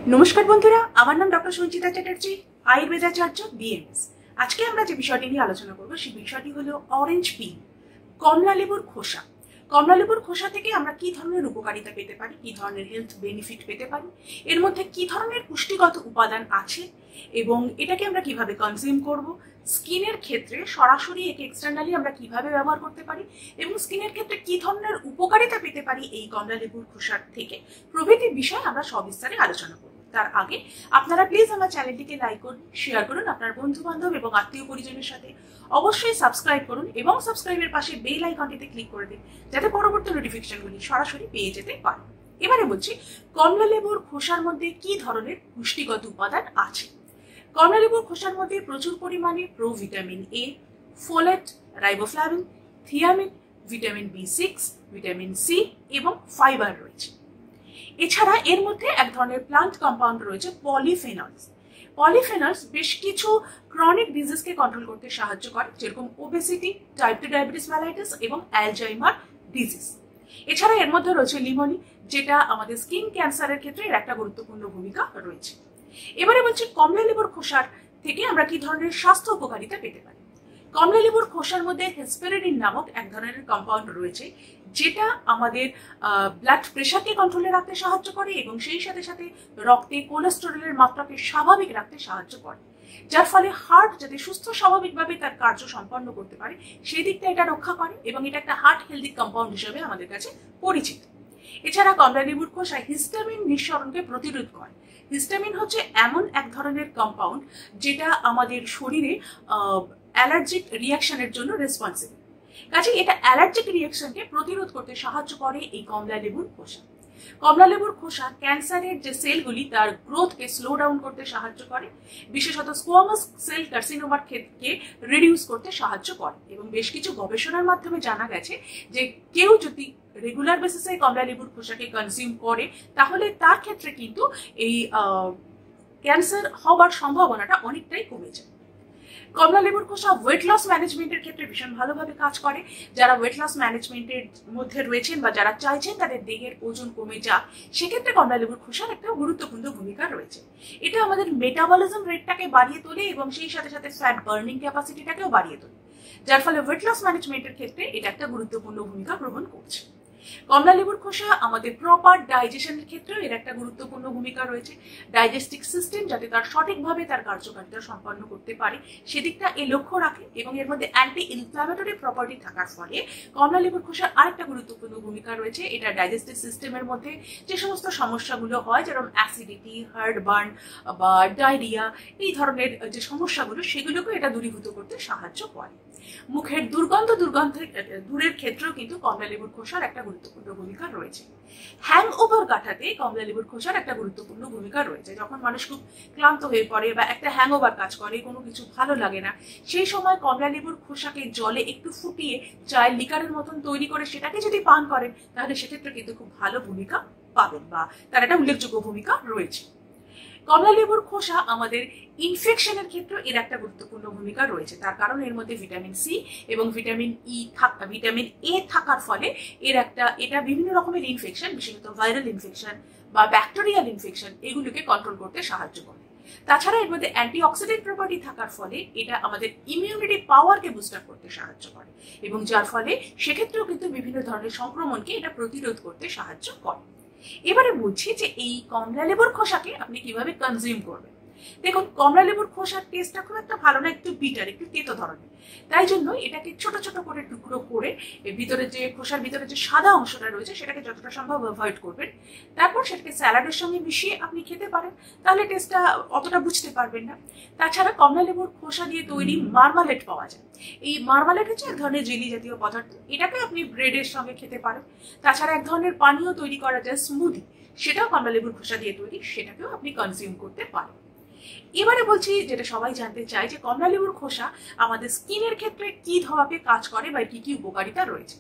नमस्कार बंधुरा, आमार नाम डॉक्टर संचिता चैटार्जी, आयुर्वेदाचार्य बीएमएस। आज के आमरा जे विषयटी निये आलोचना करब सेई विषयटी हलो ऑरेंज पील, कमला लेबुर खोसा। कमला लेबुर खोसा थेके आमरा कि धरनेर उपकारिता पेते पारी, कि धरनेर हेल्थ बेनिफिट पेते पारी, एर मध्ये कि धरनेर पुष्टिगत उपादान आछे एबं एटाके आमरा किभाबे कनजिउम करब, स्किनेर क्षेत्रे सरासरि एके एक्सटार्नाली आमरा किभाबे व्यवहार करते पारी एबं स्किनेर क्षेत्रे कि धरनेर उपकारिता पेते पारी एई कमला लेबुर खोसार थेके प्रभृति विषय आमरा सविस्तारे आलोचना करब। तार आगे আপনারা প্লিজ আমার চ্যানেলটিকে লাইক করুন, শেয়ার করুন আপনার বন্ধু বান্ধব এবং আত্মীয় পরিজনের সাথে। অবশ্যই সাবস্ক্রাইব করুন এবং সাবস্ক্রাইবের পাশে বেল আইকনটিতে ক্লিক করে দিন যাতে পরবর্তী নোটিফিকেশনগুলি সরাসরি পেয়ে যেতে পারেন। এবারে বলছি কমলা লেবুর খোসার মধ্যে কি ধরনের পুষ্টিগত উপাদান আছে। কমলা লেবুর খোসার মধ্যে প্রচুর পরিমাণে provitamin A, folate, riboflavin, thiamine, vitamin বি6, ভিটামিন সি এবং ফাইবার রয়েছে। এছাড়া এর মধ্যে এক ধরনের প্লান্ট কম্পাউন্ড রয়েছে পলিফেনলস। পলিফেনলস বেশ কিছু ক্রনিক ডিজিজকে কন্ট্রোল করতে সাহায্য করে, যেরকম ওবেসিটি, টাইপ 2 ডায়াবেটিস মেলাইটাস এবং অ্যালজাইমার ডিজিজ। এছাড়া এর মধ্যে রয়েছে লিমোনি, যেটা আমাদের স্কিন ক্যান্সারের ক্ষেত্রে এর একটা গুরুত্বপূর্ণ ভূমিকা রয়েছে। এবারে বলছি কমলা লেবুর খোসার থেকে আমরা কি ধরনের স্বাস্থ্য উপকারিতা পেতে পারি। কমলা লেবুর খোসার মধ্যে হেসপেরিন নামক এক ধরনের কম্পাউন্ড রয়েছে, যেটা আমাদের ব্লাড প্রেশারকে কন্ট্রোলে রাখতে সাহায্য করে এবং সেই সাথে সাথে রক্তে কোলেস্টেরলের মাত্রাকে স্বাভাবিক রাখতে সাহায্য করে, যার ফলে হার্ট যাতে সুস্থ স্বাভাবিকভাবে তার কার্য সম্পন্ন করতে পারে সেই দিকটা এটা রক্ষা করে এবং এটা একটা হার্ট হেলদি কম্পাউন্ড হিসেবে আমাদের কাছে পরিচিত। এছাড়া কমলা লেবুর খোসা হিস্টামিন নিঃসরণকে প্রতিরোধ করে। হিস্টামিন হচ্ছে এমন এক ধরনের কম্পাউন্ড যেটা আমাদের শরীরে অ্যালার্জিক রিয়াকশনের জন্য রেসপন্সিবল। কাজে এটা অ্যালার্জিক রিয়াকশনকে প্রতিরোধ করতে সাহায্য করে এই কমলা লেবুর খোসা। কমলা লেবুর খোসা ক্যান্সারের যে সেলগুলি তার গ্রোথকে স্লো ডাউন করতে সাহায্য করে, বিশেষত স্কোয়ামাস সেল কার্সিনোমার ক্ষেত্রে রিডিউস করতে সাহায্য করে এবং বেশ কিছু গবেষণার মাধ্যমে জানা গেছে যে কেউ যদি রেগুলার বেসিসে কমলা লেবুর খোসাকে কনজিউম করে তাহলে তার ক্ষেত্রে কিন্তু এই ক্যান্সার হওয়ার সম্ভাবনাটা অনেকটাই কমে যায়। কমলা লেবুর খোসা ওয়েট লস ম্যানেজমেন্টের ক্ষেত্রে ভীষণ ভালোভাবে কাজ করে। যারা ওয়েট লস ম্যানেজমেন্টের মধ্যে রয়েছেন বা যারা চাইছেন তাদের দেহের ওজন কমে যাক, সেক্ষেত্রে কমলা লেবুর খোসার একটা গুরুত্বপূর্ণ ভূমিকা রয়েছে। এটা আমাদের মেটাবলিজম রেটটাকে বাড়িয়ে তোলে এবং সেই সাথে সাথে ফ্যাট বার্নিং ক্যাপাসিটিটাকেও বাড়িয়ে তোলে, যার ফলে ওয়েট লস ম্যানেজমেন্টের ক্ষেত্রে এটা একটা গুরুত্বপূর্ণ ভূমিকা গ্রহণ করছে। কমলা লেবুর খোসা আমাদের প্রপার ডাইজেশনের ক্ষেত্রেও এর একটা গুরুত্বপূর্ণ ভূমিকা রয়েছে। ডাইজেস্টিভ সিস্টেম যাতে তার সঠিকভাবে তার কার্যকারিতা সম্পন্ন করতে পারে সেদিকটা এ লক্ষ্য রাখে এবং এর মধ্যে অ্যান্টি ইনফ্ল্যামেটরি প্রপার্টি থাকার ফলে কমলা লেবুর খোসার আরেকটা গুরুত্বপূর্ণ ভূমিকা রয়েছে। এটা ডাইজেস্টিভ সিস্টেমের মধ্যে যে সমস্ত সমস্যাগুলো হয়, যেমন অ্যাসিডিটি, হার্ট বার্ন বা ডায়রিয়া, এই ধরনের যে সমস্যাগুলো সেগুলোকে এটা দূরীভূত করতে সাহায্য করে। মুখের দূরের ক্ষেত্রেও কিন্তু কমলা লেবুর খোসার একটা গুরুত্বপূর্ণ ভূমিকা রয়েছে। হ্যাংওভার কাটাতে কমলা লেবুর খোসার একটা গুরুত্বপূর্ণ ভূমিকা রয়েছে। যখন মানুষ খুব ক্লান্ত হয়ে পড়ে বা একটা হ্যাংওভার কাজ করে, কোনো কিছু ভালো লাগে না, সেই সময় কমলা লেবুর খোসাকে জলে একটু ফুটিয়ে চায়ের লিকারের মতন তৈরি করে সেটাকে যদি পান করেন তাহলে সেক্ষেত্রে কিন্তু খুব ভালো ভূমিকা পাবেন বা তার একটা উল্লেখযোগ্য ভূমিকা রয়েছে। কমলা লেবুর খোসা আমাদের ইনফেকশনের ক্ষেত্রে এর একটা গুরুত্বপূর্ণ ভূমিকা রয়েছে, তার কারণ এর মধ্যে ভিটামিন সি এবং ভিটামিন এ থাকার ফলে এটা বিভিন্ন রকমের ইনফেকশন, বিশেষত ভাইরাল ইনফেকশন বা ব্যাকটেরিয়াল ইনফেকশন, এগুলোকে কন্ট্রোল করতে সাহায্য করে। তাছাড়া এর মধ্যে অ্যান্টিঅক্সিডেন্ট প্রপার্টি থাকার ফলে এটা আমাদের ইমিউনিটি পাওয়ারকে বুস্ট আপ করতে সাহায্য করে এবং যার ফলে সেক্ষেত্রেও কিন্তু বিভিন্ন ধরনের সংক্রমণকে এটা প্রতিরোধ করতে সাহায্য করে। এবারে বলছি যে এই কমলা লেবুর খোসাকে আপনি কিভাবে কনজিউম করবেন। দেখুন, কমলা লেবুর খোসার টেস্টটা খুব একটা ভালো না, একটু বিটার, একটু তেতো ধরনের। তাই জন্য এটাকে ছোট ছোট করে টুকরো করে খোসার ভিতরে যে সাদা অংশটা রয়েছে সেটাকে যতটা সম্ভব অ্যাভয়েড করবেন। তারপর সেটাকে স্যালাডের সঙ্গে মিশিয়ে আপনি খেতে পারেন, তাহলে টেস্টটা অতটা বুঝতে পারবেন না। তাছাড়া কমলা লেবুর খোসা দিয়ে তৈরি মার্মালেড পাওয়া যায়। এই মার্মালেড হচ্ছে এক ধরনের জেলি জাতীয় পদার্থ, এটাকে আপনি ব্রেডের সঙ্গে খেতে পারেন। তাছাড়া এক ধরনের পানীয় তৈরি করা যায় স্মুদি, সেটাও কমলা লেবুর খোসা দিয়ে তৈরি, সেটাকেও আপনি কনজিউম করতে পারেন। এবারে বলছি যেটা সবাই জানতে চায় যে কমলা লেবুর খোসা আমাদের স্কিনের ক্ষেত্রে কি ধরনের কাজ করে বা কি কি উপকারিতা রয়েছে।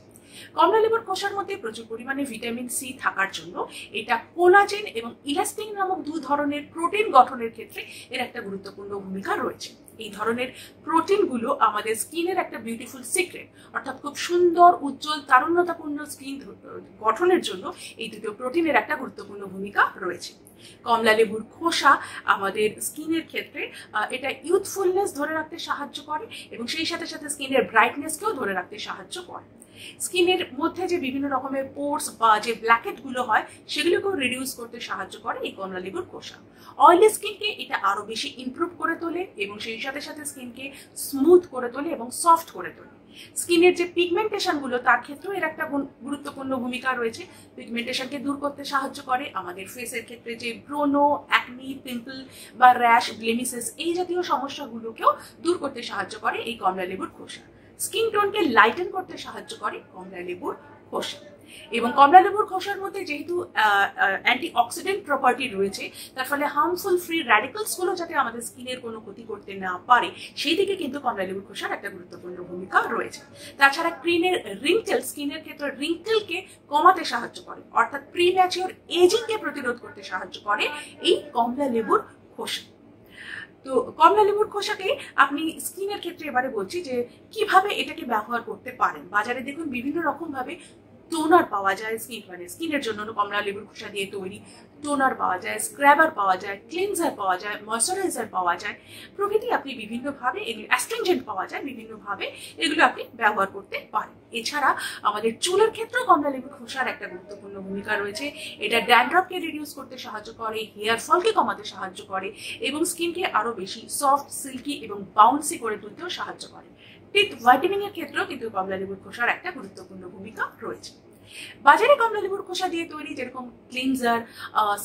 কমলা লেবুর খোসার মধ্যে প্রচুর পরিমাণে ভিটামিন সি থাকার জন্য এটা কোলাজেন এবং ইলাস্টিন নামক দুই ধরনের প্রোটিন গঠনের ক্ষেত্রে এর একটা গুরুত্বপূর্ণ ভূমিকা রয়েছে। এই ধরনের প্রোটিনগুলো আমাদের স্কিনের একটা বিউটিফুল সিক্রেট, অর্থাৎ খুব সুন্দর উজ্জ্বল তারুণ্যতাপূর্ণ স্কিন গঠনের জন্য এই দুটো প্রোটিনের একটা গুরুত্বপূর্ণ ভূমিকা রয়েছে। কমলা লেবুর খোসা আমাদের স্কিনের ক্ষেত্রে এটা ইউথফুলনেস ধরে রাখতে সাহায্য করে এবং সেই সাথে সাথে স্কিনের ব্রাইটনেসকেও ধরে রাখতে সাহায্য করে। স্কিনের মধ্যে যে বিভিন্ন রকমের পোর্স বা যে ব্ল্যাকেট গুলো হয় সেগুলোকেও রিডিউস করতে সাহায্য করে এই কমলা লেবুর খোসা। অয়েলি স্কিনকে এটা আরো বেশি ইমপ্রুভ করে তোলে এবং সেই সাথে সাথে স্কিনকে স্মুথ করে তোলে এবং সফট করে তোলে। স্কিনের যে পিগমেন্টেশন গুলো তার ক্ষেত্রেও এর একটা গুরুত্বপূর্ণ ভূমিকা রয়েছে। পিগমেন্টেশনকে দূর করতে সাহায্য করে। আমাদের ফেসের ক্ষেত্রে যে ব্রোনো, অ্যাকনি, পিম্পল বা র্যাশ, ব্লেমিসেস এই জাতীয় সমস্যাগুলোকেও দূর করতে সাহায্য করে এই কমলা লেবুর খোসা। স্কিন টোনকে লাইটেন করতে সাহায্য করে কমলা লেবুর খোসা। এবং কমলা লেবুর খোসার মধ্যে যেহেতু অ্যান্টিঅক্সিডেন্ট প্রপার্টি রয়েছে, তার ফলে হার্মফুল ফ্রি র্যাডিক্যালস গুলো যাতে আমাদের স্কিনের কোনো ক্ষতি করতে না পারে সেই দিকে কিন্তু কমলা লেবুর খোসার একটা গুরুত্বপূর্ণ ভূমিকা রয়েছে। তাছাড়া স্কিনের ক্ষেত্রে রিঙ্কেলকে কমাতে সাহায্য করে, অর্থাৎ প্রিম্যাচিওর এজিংকে প্রতিরোধ করতে সাহায্য করে এই কমলা লেবুর খোসা। তো কমলা লেবুর খোসাকে আপনি স্কিনের ক্ষেত্রে এবারে বলছি যে কিভাবে এটাকে ব্যবহার করতে পারেন। বাজারে দেখুন বিভিন্ন রকম ভাবে টোনার পাওয়া যায়, স্কিনের জন্য কমলা লেবুর খোসা দিয়ে তৈরি টোনার পাওয়া যায়, স্ক্রাবার পাওয়া যায়, ক্লিনজার পাওয়া যায়, ময়শ্চারাইজার পাওয়া যায় প্রভৃতি। আপনি বিভিন্নভাবে এগুলো অ্যাস্ট্রিনজেন্ট পাওয়া যায়, বিভিন্নভাবে এগুলো আপনি ব্যবহার করতে পারেন। এছাড়া আমাদের চুলের ক্ষেত্রেও কমলা লেবুর খোসার একটা গুরুত্বপূর্ণ ভূমিকা রয়েছে। এটা ড্যান্ড্রফকে রিডিউস করতে সাহায্য করে, হেয়ার ফলকে কমাতে সাহায্য করে এবং স্কিনকে আরো বেশি সফট, সিল্কি এবং বাউন্সি করে তুলতেও সাহায্য করে। টিথ হোয়াইটেনিং এর ক্ষেত্রেও কিন্তু কমলা লেবুর খোসার একটা গুরুত্বপূর্ণ ভূমিকা রয়েছে। বাজারে কমলা লেবুর খোসা দিয়ে তৈরি যেরকম ক্লিনজার,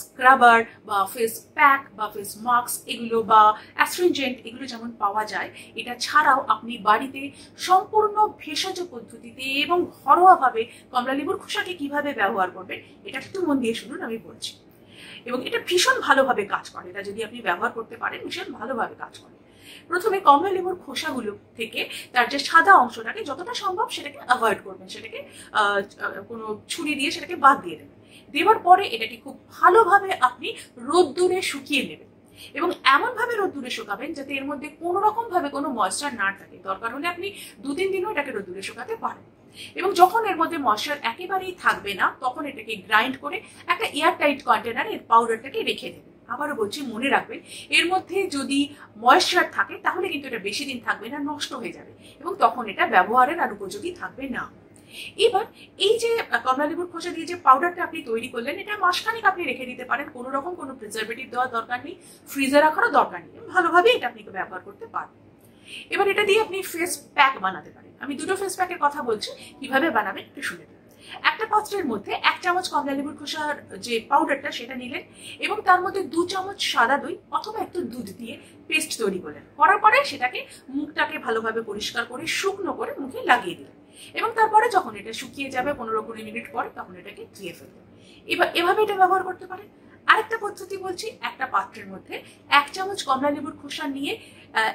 স্ক্রাবার বা ফেস প্যাক বা ফেস মাস্ক এগুলো বা অ্যাস্ট্রিনজেন্ট এগুলো যেমন পাওয়া যায়, এটা ছাড়াও আপনি বাড়িতে সম্পূর্ণ ভেষজ পদ্ধতিতে এবং ঘরোয়াভাবে কমলা লেবুর খোসাকে কিভাবে ব্যবহার করবেন এটা একটু মন দিয়ে শুনুন, আমি বলছি। এবং এটা ভীষণ ভালোভাবে কাজ করে। এটা যদি আপনি ব্যবহার করতে পারেন ভীষণ ভালোভাবে কাজ করে। প্রথমে কমলা লেবুর খোসাগুলো থেকে তার যে সাদা অংশটাকে যতটা সম্ভব সেটাকে অ্যাভয়েড করবেন, সেটাকে কোনো ছুরি দিয়ে সেটাকে বাদ দিয়ে দেবেন। দেওয়ার পরে এটাকে খুব ভালোভাবে আপনি রোদ্দুরে শুকিয়ে নেবেন এবং এমন ভাবে রোদ্দুরে শুকাবেন যাতে এর মধ্যে কোনো রকম ভাবে কোনো ময়েশ্চার না থাকে। দরকার হলে আপনি 2-3 দিনও এটাকে রোদ্দুরে শুকাতে পারেন। এবং যখন এর মধ্যে ময়েশ্চার একেবারেই থাকবে না তখন এটাকে গ্রাইন্ড করে একটা এয়ারটাইট কন্টেনারে এর পাউডারটাকে রেখে দেবেন। আবারও বলছি, মনে রাখবেন এর মধ্যে যদি ময়েশ্চার থাকে তাহলে কিন্তু এটা বেশি দিন থাকবে না, নষ্ট হয়ে যাবে এবং তখন এটা ব্যবহারের আর উপযোগী থাকবে না। এবার এই যে কমলা লেবুর খোসা দিয়ে যে পাউডারটা আপনি তৈরি করলেন, এটা মাসখানেক আপনি রেখে দিতে পারেন। কোনো রকম কোনো প্রিজারভেটিভ দেওয়ার দরকার নেই, ফ্রিজে রাখারও দরকার নেই, ভালোভাবে এটা আপনি ব্যবহার করতে পারেন। এবার এটা দিয়ে আপনি ফেস প্যাক বানাতে পারেন। আমি দুটো ফেস প্যাকের কথা বলছি, কিভাবে বানাবেন একটু শুনে নেবেন। একটা পাত্রের মধ্যে 1 চামচ কমলা লেবুর খোসার যে পাউডারটা সেটা নিলেন এবং তার মধ্যে 2 চামচ সাদা দই অথবা একটু দুধ দিয়ে পেস্ট তৈরি করলেন। করার পরে সেটাকে মুখটাকে ভালোভাবে পরিষ্কার করে শুকনো করে মুখে লাগিয়ে দিলেন এবং তারপরে যখন এটা শুকিয়ে যাবে 15-20 মিনিট পরে তখন এটাকে ধুয়ে ফেলবেন। এবার এভাবে এটা ব্যবহার করতে পারেন। আরেকটা পদ্ধতি বলছি, একটা পাত্রের মধ্যে 1 চামচ কমলা লেবুর খোসা নিয়ে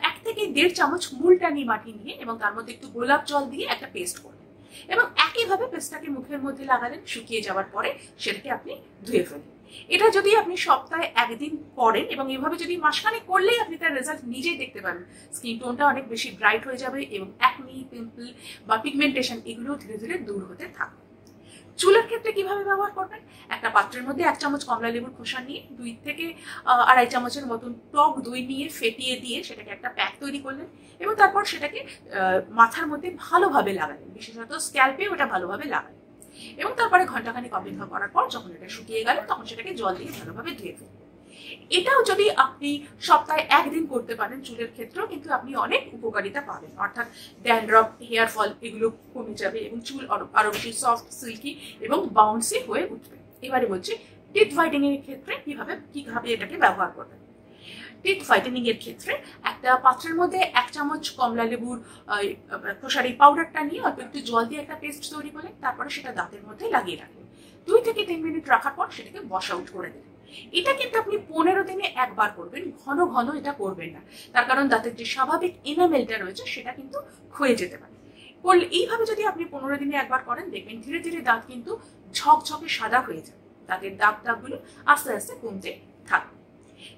1 থেকে 1.5 চামচ মুলটানি মাটি নিয়ে এবং তার মধ্যে একটু গোলাপ জল দিয়ে একটা পেস্ট করলেন এবং একইভাবে পেস্টটাকে মুখের মধ্যে লাগালেন। শুকিয়ে যাওয়ার পরে সেটাকে আপনি ধুয়ে ফেললেন। এটা যদি আপনি সপ্তাহে 1 দিন করেন এবং এভাবে যদি মাসখানেক করলেই আপনি তার রেজাল্ট নিজেই দেখতে পাবেন। স্কিন টোনটা অনেক বেশি ব্রাইট হয়ে যাবে এবং অ্যাকনি, পিম্পল বা পিগমেন্টেশন এগুলো ধীরে ধীরে দূর হতে থাকবে। চুলের ক্ষেত্রে কিভাবে ব্যবহার করবেন, একটা পাত্রের মধ্যে 1 চামচ কমলা লেবুর খোসা নিয়ে 2 থেকে 2.5 চামচের মতন টক দই নিয়ে ফেটিয়ে দিয়ে সেটাকে একটা প্যাক তৈরি করলেন এবং তারপর সেটাকে মাথার মধ্যে ভালোভাবে লাগালেন, বিশেষত স্ক্যাল্পে ওটা ভালোভাবে লাগালেন এবং তারপরে ঘন্টাখানেক অপেক্ষা করার পর যখন এটা শুকিয়ে গেল তখন সেটাকে জল দিয়ে ভালোভাবে ধুয়ে ফেলবেন। এটাও যদি আপনি সপ্তাহে 1 দিন করতে পারেন চুলের ক্ষেত্রেও কিন্তু আপনি অনেক উপকারিতা পাবেন, অর্থাৎ ড্যান্ড্রফ, হেয়ার ফল এগুলো কমে যাবে এবং চুল আরো বেশি সফট, সিল্কি এবং বাউন্সি হয়ে উঠবে। এবারে বলছি টিথ হোয়াইটেনিং এর ক্ষেত্রে কিভাবে এটাকে ব্যবহার করবেন। টিথ হোয়াইটেনিং এর ক্ষেত্রে একটা পাত্রের মধ্যে 1 চামচ কমলা লেবুর খোসার এই পাউডারটা নিয়ে অল্প একটু জল দিয়ে একটা পেস্ট তৈরি করলেন, তারপরে সেটা দাঁতের মধ্যে লাগিয়ে রাখলেন। 2 থেকে 3 মিনিট রাখার পর সেটাকে ওয়াশ আউট করে দিলেন। এটা কিন্তু আপনি 15 দিনে একবার করবেন, ঘন ঘন এটা করবেন না, তার কারণ দাঁতের যে স্বাভাবিক এনামেলটা রয়েছে সেটা কিন্তু ক্ষয়ে যেতে পারে। এইভাবে যদি আপনি 15 দিনে একবার করেন দেখবেন ধীরে ধীরে দাঁত কিন্তু ঝকঝকে সাদা হয়ে যাবে, দাঁতের দাগগুলো আস্তে আস্তে কমতে থাকবে।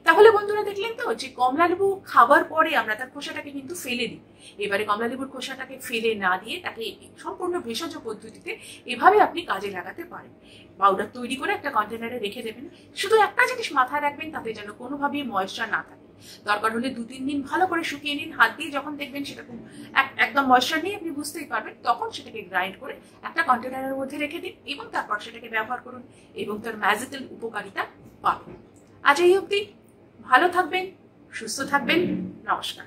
তাহলে বন্ধুরা দেখলেন তো যে কমলা লেবু খাবার পরে আমরা তার খোসাটাকে কিন্তু ফেলে দিই। এবারে কমলা লেবুর খোসাটাকে ফেলে না দিয়ে তাকে সম্পূর্ণ ভেষজ পদ্ধতিতে এভাবে আপনি কাজে লাগাতে পারেন। পাউডার তৈরি করে একটা কন্টেনারে রেখে দেবেন। শুধু একটা জিনিস মাথায় রাখবেন, তাতে যেন কোনোভাবেই ময়েশ্চার না থাকে। দরকার হলে 2-3 দিন ভালো করে শুকিয়ে নিন। হাত দিয়ে যখন দেখবেন সেটা একদম ময়েশ্চার নেই, আপনি বুঝতেই পারবেন, তখন সেটাকে গ্রাইন্ড করে একটা কন্টেনারের মধ্যে রেখে দিন এবং তারপর সেটাকে ব্যবহার করুন এবং তার ম্যাজিক্যাল উপকারিতা পাবেন। আজ এই অবধি। ভালো থাকবেন, সুস্থ থাকবেন। নমস্কার।